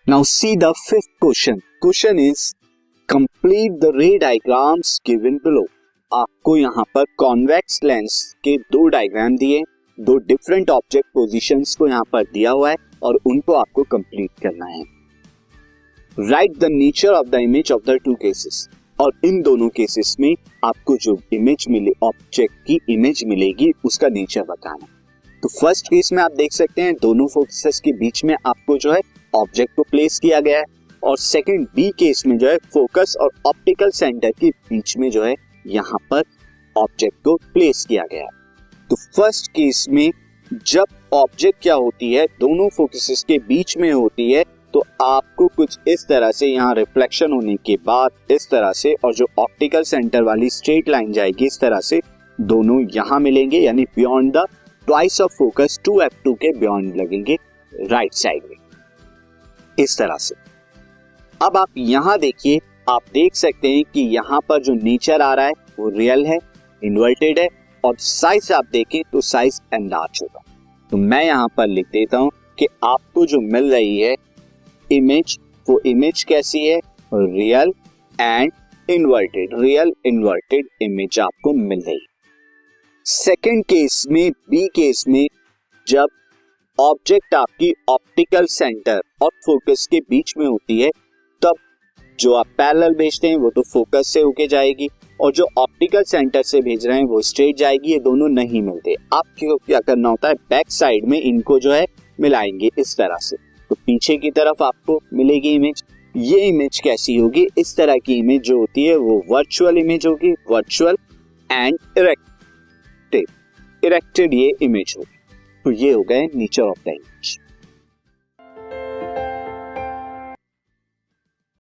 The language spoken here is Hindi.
Now see the fifth question. Question is complete the रे डायग्राम्स गिवन बिलो. आपको यहाँ पर कॉन्वेक्स लेंस के दो डायग्राम दिए, दो डिफरेंट ऑब्जेक्ट पोजीशंस को यहाँ पर दिया हुआ है और उनको आपको कंप्लीट करना है. Right the nature of the image of the two cases. और इन दोनों केसेस में आपको जो इमेज मिले, ऑब्जेक्ट की इमेज मिलेगी, उसका नेचर बताना. तो फर्स्ट केस में आप देख सकते हैं दोनों फोकसेस के बीच में आपको जो है ऑब्जेक्ट को प्लेस किया गया है, और सेकंड बी केस में जो है फोकस और ऑप्टिकल सेंटर के बीच में जो है यहाँ पर ऑब्जेक्ट को प्लेस किया गया है. तो फर्स्ट केस में जब ऑब्जेक्ट क्या होती है, दोनों फोकसेस के बीच में होती है, तो आपको कुछ इस तरह से यहाँ रिफ्लेक्शन होने के बाद इस तरह से, और जो ऑप्टिकल सेंटर वाली स्ट्रेट लाइन जाएगी इस तरह से, दोनों यहाँ मिलेंगे, यानी beyond the twice of focus 2f2 के बियॉन्ड लगेंगे राइट साइड में इस तरह से. अब आप यहाँ देखिए, आप देख सकते हैं कि यहाँ पर जो नेचर आ रहा है वो रियल है, इन्वर्टेड है, और साइज आप देखें तो साइज एनलार्ज होगा. तो मैं यहाँ पर लिख देता हूँ कि आपको जो मिल रही है इमेज, वो इमेज कैसी है, real and inverted, real inverted image आपको मिल रही है. सेकेंड केस में, बी केस में, जब ऑब्जेक्ट आपकी ऑप्टिकल सेंटर और फोकस के बीच में होती है, तब जो आप पैरेलल भेजते हैं वो तो फोकस से होके जाएगी, और जो ऑप्टिकल सेंटर से भेज रहे हैं वो स्ट्रेट जाएगी. ये दोनों नहीं मिलते. आपको क्या करना होता है, बैक साइड में इनको जो है मिलाएंगे इस तरह से, तो पीछे की तरफ आपको मिलेगी इमेज. ये इमेज कैसी होगी, इस तरह की इमेज जो होती है वो वर्चुअल इमेज होगी, वर्चुअल एंड इरेक्टेड ये इमेज होगी. तो ये हो गए नेचर ऑफ द इमेज.